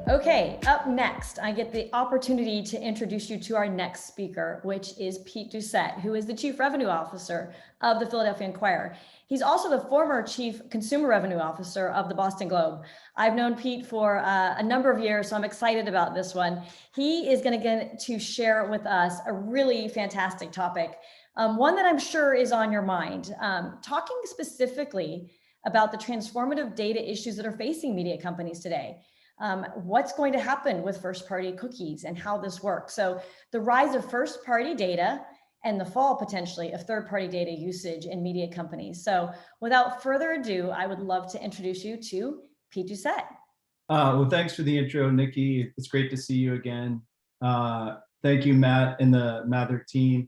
Okay, up next, I get the opportunity to introduce you to our next speaker, which is Pete Doucette, who is the Chief Revenue Officer of the Philadelphia Inquirer. He's also the former Chief Consumer Revenue Officer of the Boston Globe. I've known Pete for a number of years, so I'm excited about this one. He is going to get to share with us a really fantastic topic, one that I'm sure is on your mind, talking specifically about the transformative data issues that are facing media companies today. What's going to happen with first-party cookies and how this works. So the rise of first-party data and the fall potentially of third-party data usage in media companies. So without further ado, I would love to introduce you to Pete Doucette. Well, thanks for the intro, Nikki. It's great to see you again. Thank you, Matt and the MATHER team.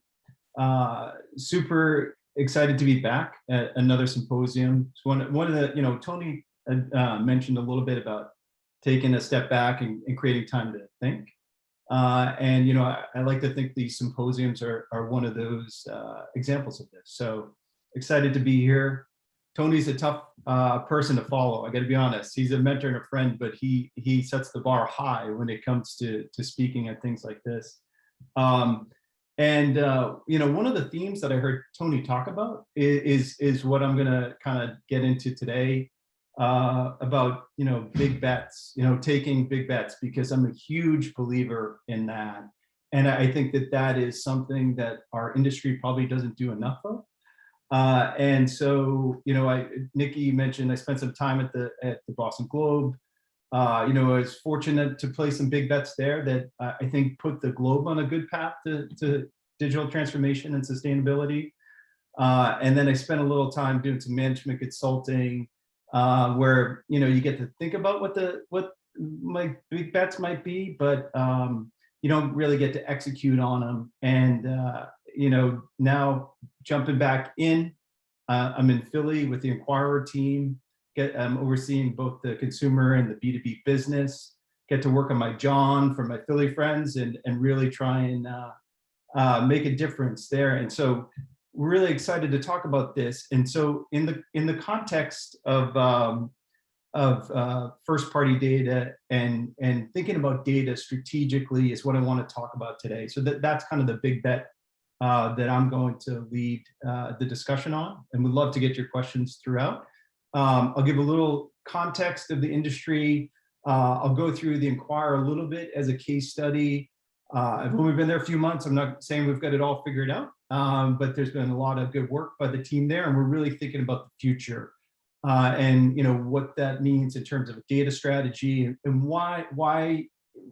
Super excited to be back at another symposium. So one of the, Tony mentioned a little bit about taking a step back and creating time to think. I like to think these symposiums are one of those examples of this. So excited to be here. Tony's a tough person to follow. I got to be honest. He's a mentor and a friend, but he sets the bar high when it comes to speaking at things like this. One of the themes that I heard Tony talk about is what I'm going to kind of get into today. About big bets, taking big bets, because I'm a huge believer in that, and I think that is something that our industry probably doesn't do enough of. Nikki mentioned I spent some time at the Boston Globe. I was fortunate to play some big bets there that I think put the Globe on a good path to digital transformation and sustainability. And then I spent a little time doing some management consulting. Where you get to think about what my big bets might be, but you don't really get to execute on them. And now jumping back in, I'm in Philly with the Inquirer team. I'm overseeing both the consumer and the B2B business. Get to work on my John for my Philly friends and really try and make a difference there. And so we're really excited to talk about this. And so in the context of first-party data and thinking about data strategically is what I want to talk about today. So that's kind of the big bet that I'm going to lead the discussion on, and we'd love to get your questions throughout. I'll give a little context of the industry. I'll go through the Inquirer a little bit as a case study. I've only been there a few months. I'm not saying we've got it all figured out, but there's been a lot of good work by the team there, and we're really thinking about the future and what that means in terms of data strategy and why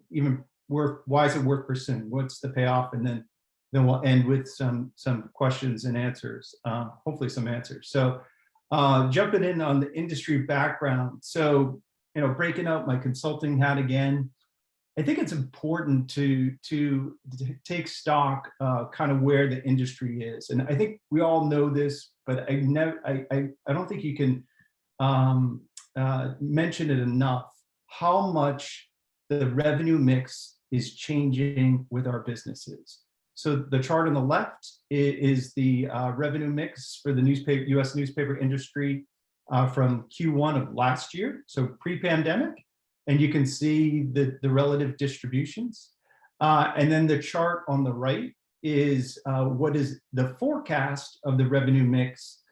is it worth pursuing? What's the payoff? And then we'll end with some questions and answers, hopefully some answers. So jumping in on the industry background. So breaking out my consulting hat again. I think it's important to take stock kind of where the industry is, and I think we all know this, but I don't think you can mention it enough how much the revenue mix is changing with our businesses. So the chart on the left is the revenue mix for the U.S. newspaper industry from Q1 of last year, so pre-pandemic. And you can see the relative distributions. And then the chart on the right is what is the forecast of the revenue mix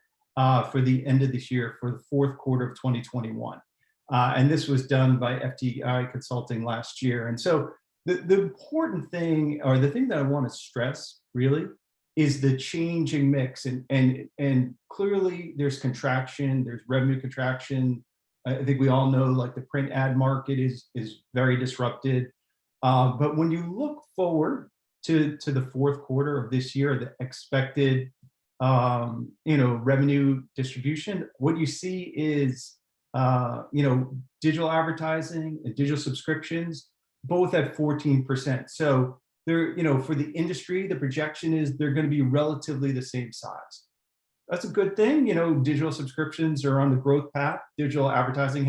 for the end of this year for the fourth quarter of 2021. And this was done by FTI Consulting last year. And so the important thing, or the thing that I want to stress really, is the changing mix. And clearly there's contraction, there's revenue contraction. I think we all know, like, the print ad market is very disrupted. But when you look forward to the fourth quarter of this year, the expected revenue distribution, what you see is digital advertising and digital subscriptions both at 14%. So they're for the industry, the projection is they're going to be relatively the same size. That's a good thing. Digital subscriptions are on the growth path. Digital advertising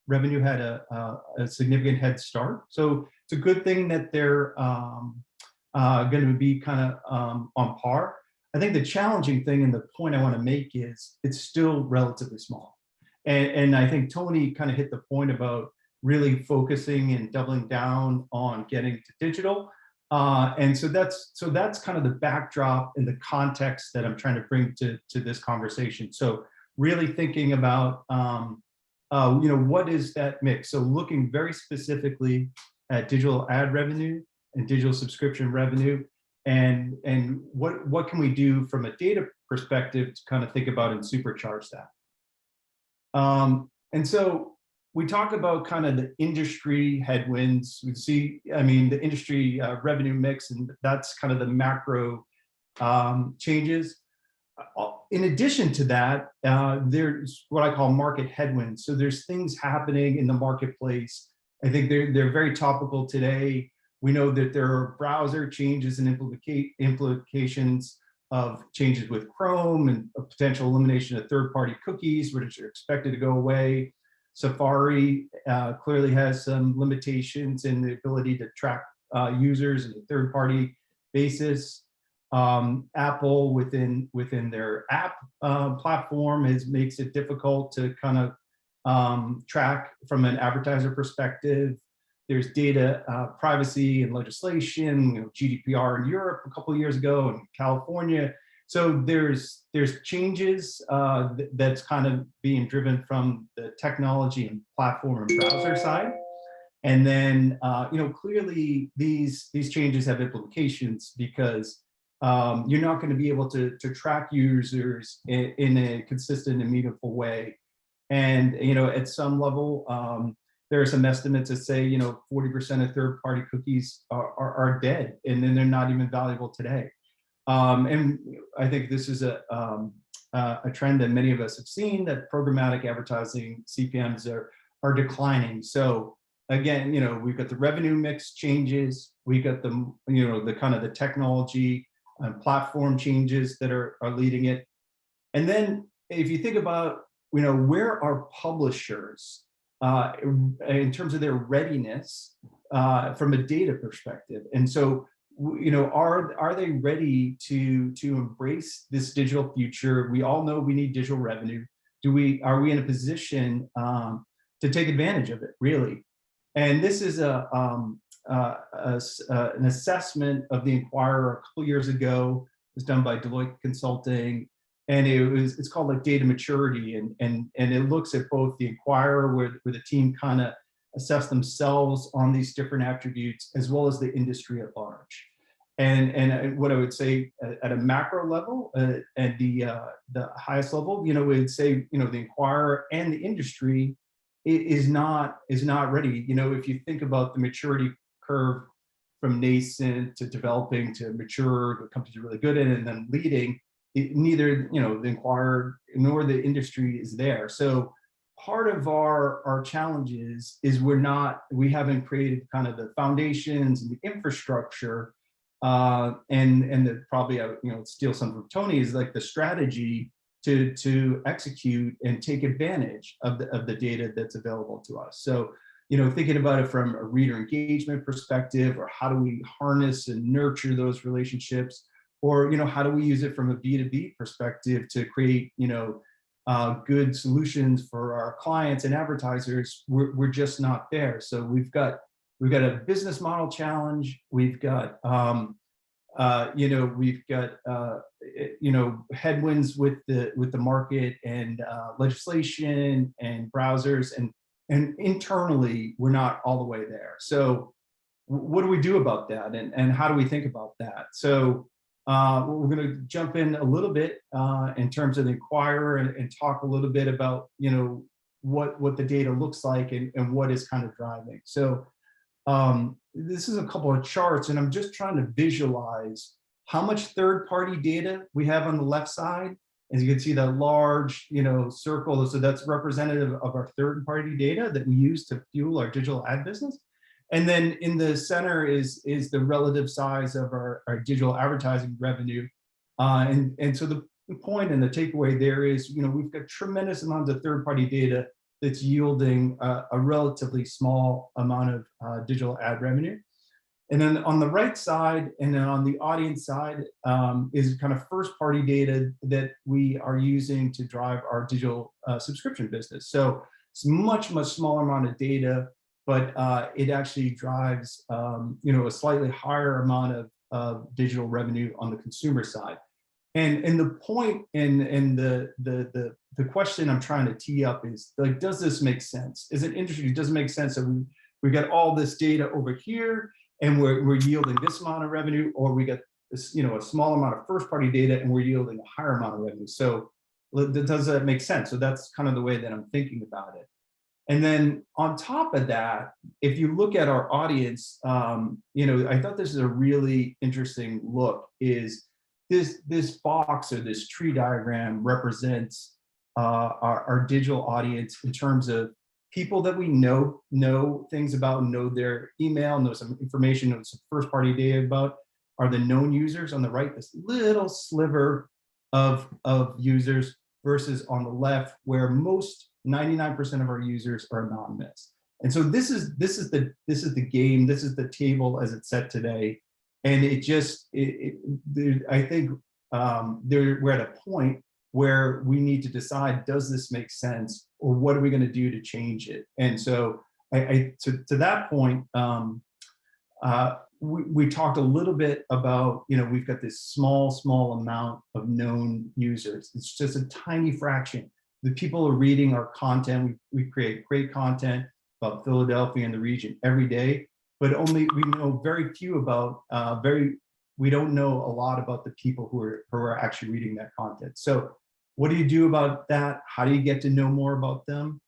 revenue had a significant head start. So it's a good thing that they're going to be kind of on par. I think the challenging thing, and the point I want to make, is it's still relatively small. And I think Tony kind of hit the point about really focusing and doubling down on getting to digital. And so that's kind of the backdrop and the context that I'm trying to bring to this conversation. So really thinking about what is that mix? So looking very specifically at digital ad revenue and digital subscription revenue, and what can we do from a data perspective to kind of think about and supercharge that. And so we talk about kind of the industry headwinds. We see, I mean, the industry revenue mix, and that's kind of the macro changes. In addition to that, there's what I call market headwinds. So there's things happening in the marketplace. I think they're very topical today. We know that there are browser changes and implications of changes with Chrome and a potential elimination of third-party cookies, which are expected to go away. Safari clearly has some limitations in the ability to track users in a third-party basis. Apple within their app platform makes it difficult to kind of track from an advertiser perspective. There's data privacy and legislation, GDPR in Europe a couple of years ago, and California. So there's changes that's kind of being driven from the technology and platform and browser side. And then clearly these changes have implications because you're not going to be able to track users in a consistent and meaningful way. And at some level, there are some estimates that say 40% of third-party cookies are dead, and then they're not even valuable today. And I think this is a trend that many of us have seen, that programmatic advertising CPMs are declining. So again, we've got the revenue mix changes, we've got the the kind of the technology and platform changes that are leading it. And then if you think about where are publishers in terms of their readiness from a data perspective, and so are they ready to embrace this digital future? We all know we need digital revenue. Are we in a position to take advantage of it, really? And this is an assessment of the Inquirer a couple years ago. It was done by Doucette Consulting, and it's called like data maturity, and it looks at both the Inquirer, where the team kind of assess themselves on these different attributes, as well as the industry at large. And what I would say at a macro level, at the highest level, we'd say the Inquirer and the industry is not ready. If you think about the maturity curve from nascent to developing to mature, the companies are really good at it, and then leading, neither the Inquirer nor the industry is there. So part of our challenges is we haven't created kind of the foundations and the infrastructure, and the probably steal some from Tony, is like the strategy to execute and take advantage of the data that's available to us. So thinking about it from a reader engagement perspective, or how do we harness and nurture those relationships, or how do we use it from a B2B perspective to create good solutions for our clients and advertisers. We're just not there. So we've got a business model challenge. We've got headwinds with the market and legislation and browsers, and internally we're not all the way there. So what do we do about that, and how do we think about that? So we're going to jump in a little bit in terms of the Inquirer, and talk a little bit about what the data looks like and what is kind of driving. So this is a couple of charts, and I'm just trying to visualize how much third-party data we have on the left side. As you can see, that large circle, so that's representative of our third-party data that we use to fuel our digital ad business. And then in the center is the relative size of our digital advertising revenue. And so the point and the takeaway there is, we've got tremendous amounts of third-party data that's yielding a relatively small amount of digital ad revenue. And then on the right side, and then on the audience side, is kind of first-party data that we are using to drive our digital subscription business. So it's much smaller amount of data. but it actually drives a slightly higher amount of digital revenue on the consumer side. And the point and the question I'm trying to tee up is, like, does this make sense? Is it interesting? Does it make sense that we got all this data over here and we're yielding this amount of revenue, or we got this, a small amount of first party data and we're yielding a higher amount of revenue? So does that make sense? So that's kind of the way that I'm thinking about it. And then on top of that, if you look at our audience, I thought this is a really interesting look. Is this box or this tree diagram represents our digital audience in terms of people that we know things about, know their email, know some information, know some first party data about, are the known users on the right, this little sliver of users, versus on the left where most 99% of our users are anonymous. And so this is the game, this is the table as it's set today. And I think we're at a point where we need to decide, does this make sense, or what are we going to do to change it? And so to that point, we talked a little bit about, we've got this small amount of known users. It's just a tiny fraction. The people are reading our content. We create great content about Philadelphia and the region every day, but we know very few about, we don't know a lot about the people who are actually reading that content. So what do you do about that? How do you get to know more about them?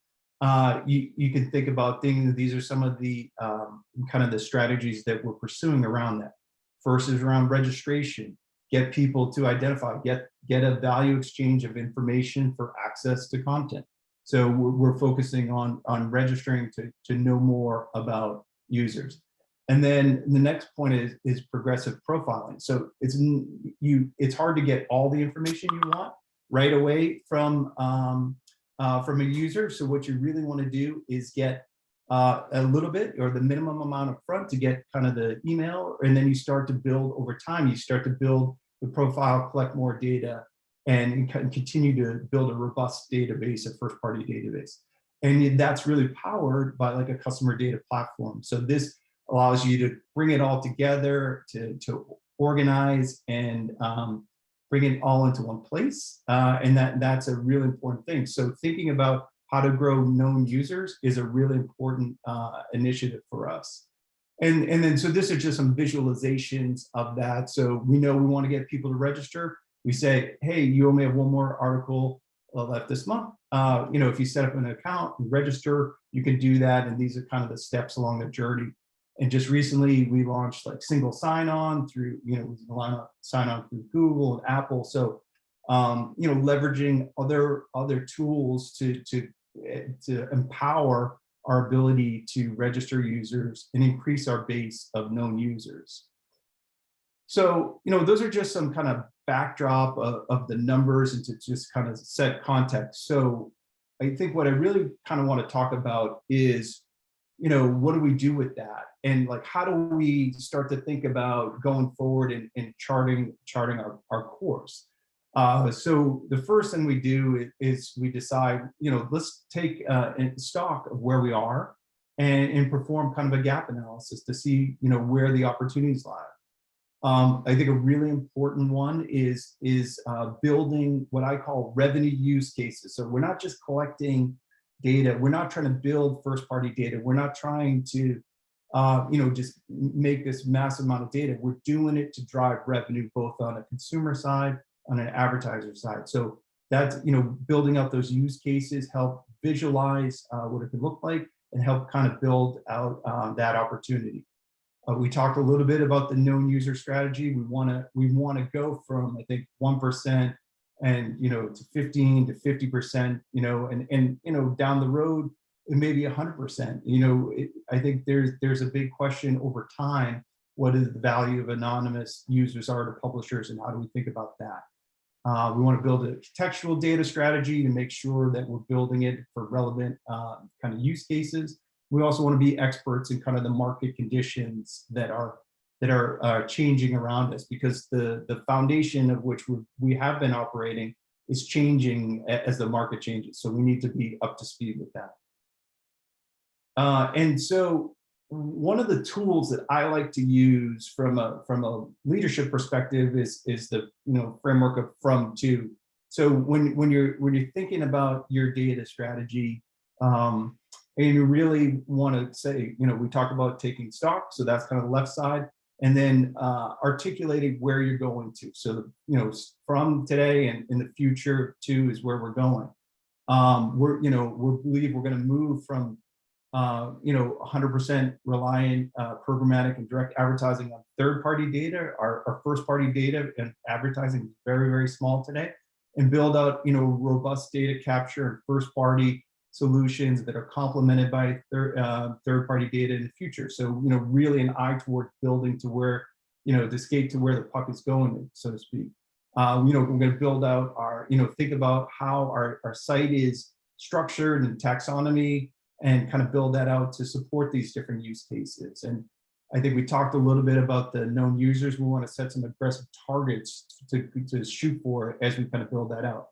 You can think about things. These are some of the kind of the strategies that we're pursuing around that. First is around registration. Get people to identify, get a value exchange of information for access to content. So we're focusing on registering to know more about users. And then the next point is progressive profiling. So it's hard to get all the information you want right away from a user. So what you really want to do is get a little bit, or the minimum amount up front, to get kind of the email, and then you start to build over time. You start to build the profile, collect more data, and continue to build a robust database, a first party database. And that's really powered by like a customer data platform. So this allows you to bring it all together, to organize and bring it all into one place. And that's a really important thing. So thinking about how to grow known users is a really important initiative for us. And then, so this is just some visualizations of that. So we know we want to get people to register. We say, hey, you only have one more article left this month. If you set up an account and register, you can do that. And these are kind of the steps along the journey. And just recently, we launched like single sign-on through, sign-on through Google and Apple. So, leveraging other tools to empower our ability to register users and increase our base of known users. So, those are just some kind of backdrop of the numbers, and to just kind of set context. So I think what I really kind of want to talk about is, what do we do with that? And like, how do we start to think about going forward and charting our course? So the first thing we do is we decide, let's take stock of where we are and perform kind of a gap analysis to see, where the opportunities lie. I think a really important one is building what I call revenue use cases. So we're not just collecting data. We're not trying to build first party data. We're not trying to, just make this massive amount of data. We're doing it to drive revenue, both on a consumer side, on an advertiser side. So that's, building out those use cases, help visualize what it could look like, and help kind of build out that opportunity. We talked a little bit about the known user strategy. We want to go from, I think, 1% and to 15 to 50%, and down the road it may be 100%. I think there's a big question over time: what is the value of anonymous users are to publishers, and how do we think about that? We want to build a contextual data strategy to make sure that we're building it for relevant kind of use cases. We also want to be experts in kind of the market conditions that are changing around us, because the foundation of which we have been operating is changing as the market changes. So we need to be up to speed with that. And so one of the tools that I like to use from a leadership perspective is the framework of from to. So when you're thinking about your data strategy, and you really want to say, we talk about taking stock, so that's kind of the left side, and then articulating where you're going to. So from today and in the future to is where we're going. We believe we're going to move from 100% reliant programmatic and direct advertising on third-party data. Our first-party data and advertising is very, very small today, and build out robust data capture and first-party solutions that are complemented by third-party data in the future. So really an eye toward building to where to skate to where the puck is going, so to speak. We're going to build out our think about how our site is structured and taxonomy, and kind of build that out to support these different use cases. And I think we talked a little bit about the known users. We want to set some aggressive targets to shoot for as we kind of build that out.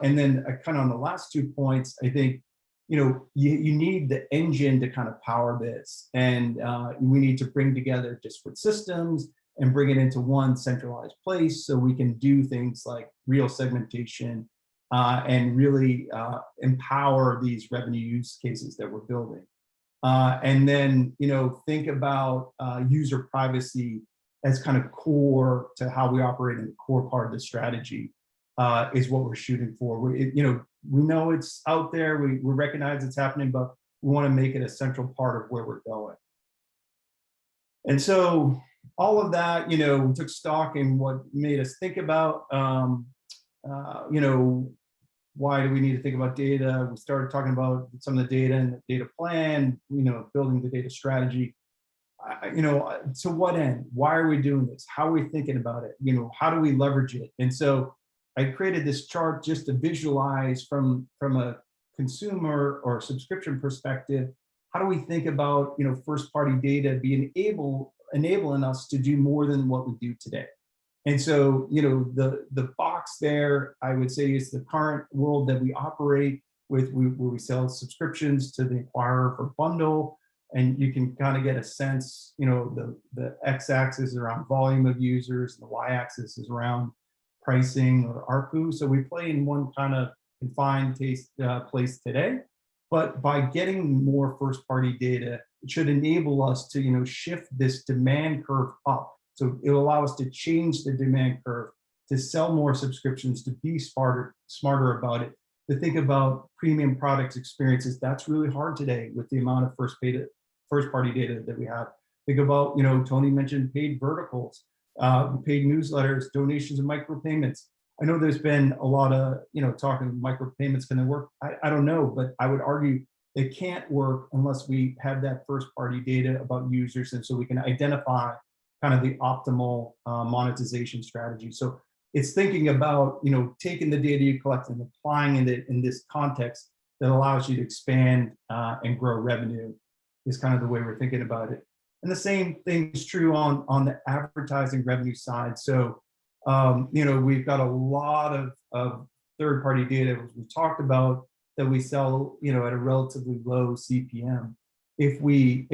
And then kind of on the last 2 points, I think, you need the engine to kind of power this. And we need to bring together disparate systems and bring it into one centralized place so we can do things like real segmentation, and really empower these revenue use cases that we're building. And then, think about user privacy as kind of core to how we operate, in the core part of the strategy is what we're shooting for. We know it's out there, we recognize it's happening, but we want to make it a central part of where we're going. And so all of that, we took stock in what made us think about, why do we need to think about data? We started talking about some of the data and the data plan, building the data strategy. To what end? Why are we doing this? How are we thinking about it? How do we leverage it? And so I created this chart just to visualize from a consumer or subscription perspective, how do we think about first party data being enabling us to do more than what we do today. And so, the box there, I would say, is the current world that we operate with, where we sell subscriptions to the Inquirer for bundle. And you can kind of get a sense, the x-axis is around volume of users, and the y-axis is around pricing or ARPU. So we play in one kind of confined place today. But by getting more first-party data, it should enable us to, shift this demand curve up. So it'll allow us to change the demand curve, to sell more subscriptions, to be smarter about it, to think about premium products experiences. That's really hard today with the amount of first-party data that we have. Think about, Tony mentioned paid verticals, paid newsletters, donations, and micropayments. I know there's been a lot of, talking micropayments, can they work? I don't know, but I would argue they can't work unless we have that first-party data about users, and so we can identify kind of the optimal monetization strategy. So it's thinking about, taking the data you collect and applying it in this context that allows you to expand and grow revenue is kind of the way we're thinking about it. And the same thing is true on the advertising revenue side. So, we've got a lot of third-party data, as we talked about, that we sell, at a relatively low CPM. If we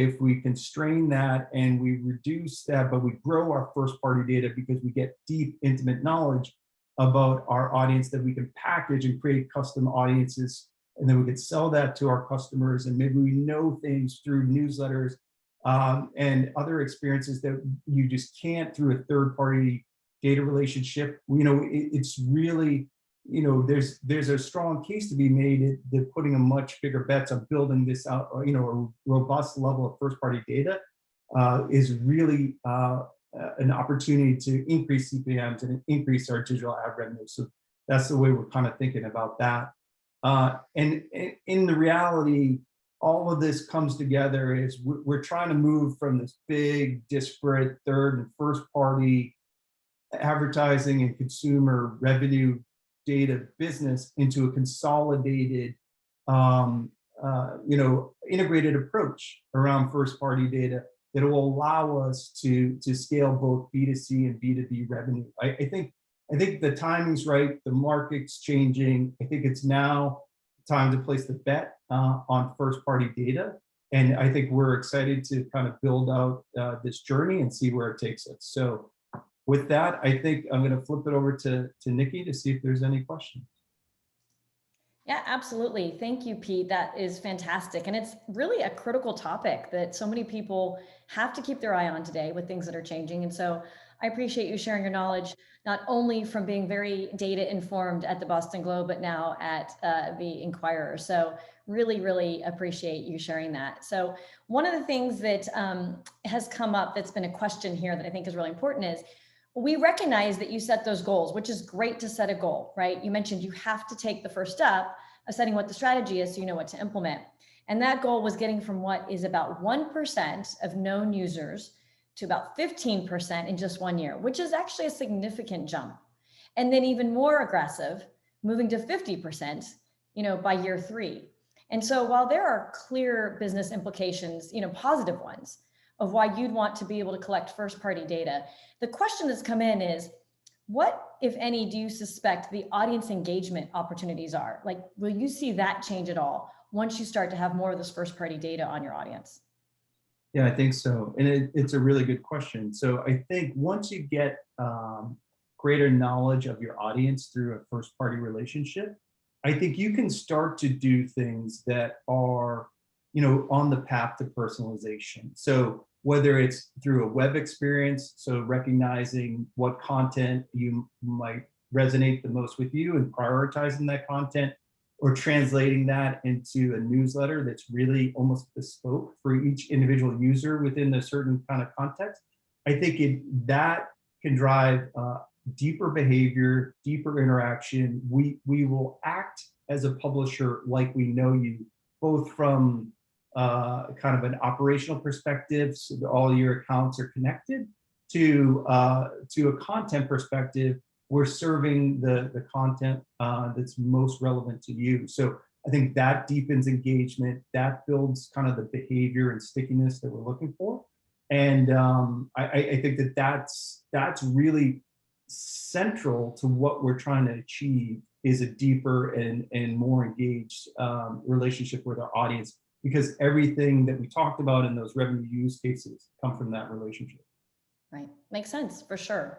constrain that and we reduce that, but we grow our first-party data because we get deep, intimate knowledge about our audience that we can package and create custom audiences, and then we could sell that to our customers, and maybe we know things through newsletters and other experiences that you just can't through a third-party data relationship. It's really, there's a strong case to be made that putting a much bigger bets on building this out, a robust level of first-party data is really an opportunity to increase CPMs and increase our digital ad revenue. So that's the way we're kind of thinking about that. And in the reality, all of this comes together is we're trying to move from this big, disparate third and first-party advertising and consumer revenue data business into a consolidated, integrated approach around first-party data that will allow us to scale both B2C and B2B revenue. I think the timing's right. The market's changing. I think it's now time to place the bet on first-party data. And I think we're excited to kind of build out this journey and see where it takes us. So with that, I think I'm going to flip it over to Nikki to see if there's any questions. Yeah, absolutely. Thank you, Pete. That is fantastic. And it's really a critical topic that so many people have to keep their eye on today with things that are changing. And so I appreciate you sharing your knowledge, not only from being very data informed at the Boston Globe, but now at the Inquirer. So really, really appreciate you sharing that. So one of the things that has come up that's been a question here that I think is really important is, we recognize that you set those goals, which is great to set a goal, right? You mentioned you have to take the first step of setting what the strategy is so you know what to implement. And that goal was getting from what is about 1% of known users to about 15% in just 1 year, which is actually a significant jump. And then even more aggressive, moving to 50%, by year 3. And so while there are clear business implications, positive ones, of why you'd want to be able to collect first-party data, the question that's come in is, what, if any, do you suspect the audience engagement opportunities are? Like, will you see that change at all once you start to have more of this first-party data on your audience? Yeah, I think so. And it's a really good question. So I think once you get greater knowledge of your audience through a first-party relationship, I think you can start to do things that are on the path to personalization. So whether it's through a web experience, so recognizing what content you might resonate the most with you and prioritizing that content, or translating that into a newsletter that's really almost bespoke for each individual user within a certain kind of context. I think that can drive deeper behavior, deeper interaction. We will act as a publisher like we know you, both from kind of an operational perspective, so that all your accounts are connected, to a content perspective. We're serving the content that's most relevant to you. So I think that deepens engagement, that builds kind of the behavior and stickiness that we're looking for. And I think that's really central to what we're trying to achieve, is a deeper and more engaged relationship with our audience, because everything that we talked about in those revenue use cases come from that relationship. Right, makes sense, for sure.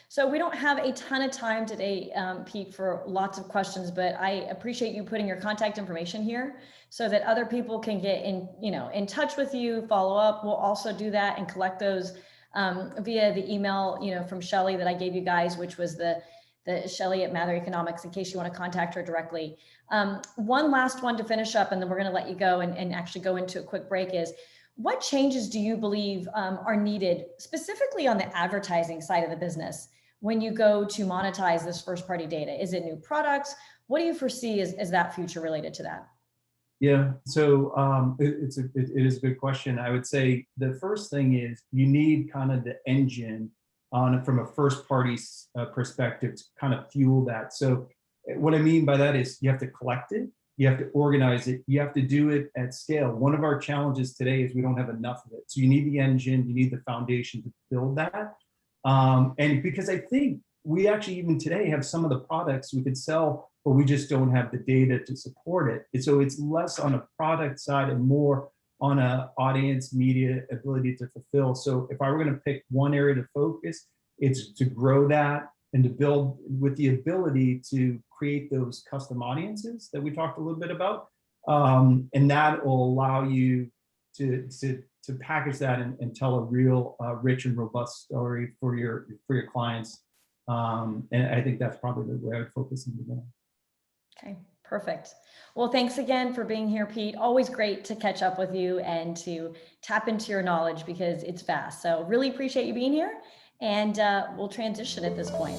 So we don't have a ton of time today, Pete, for lots of questions, but I appreciate you putting your contact information here so that other people can get in touch with you, follow up. We'll also do that and collect those via the email, from Shelly that I gave you guys, which was the Shelly at Mather Economics, in case you want to contact her directly. One last one to finish up, and then we're going to let you go and actually go into a quick break, is what changes do you believe are needed specifically on the advertising side of the business when you go to monetize this first party data? Is it new products? What do you foresee as that future related to that? Yeah, so it is a good question. I would say the first thing is you need kind of the engine from a first party perspective to kind of fuel that. So what I mean by that is you have to collect it, you have to organize it, you have to do it at scale. One of our challenges today is we don't have enough of it. So you need the engine, you need the foundation to build that. And because I think we actually even today have some of the products we could sell, but we just don't have the data to support it. And so it's less on a product side and more on a audience media ability to fulfill. So if I were going to pick one area to focus, it's to grow that and to build with the ability to create those custom audiences that we talked a little bit about. And that will allow you to package that and tell a real rich and robust story for your clients. And I think that's probably the way I would focus in the beginning. Okay, perfect. Well, thanks again for being here, Pete. Always great to catch up with you and to tap into your knowledge because it's vast. So really appreciate you being here, and we'll transition at this point.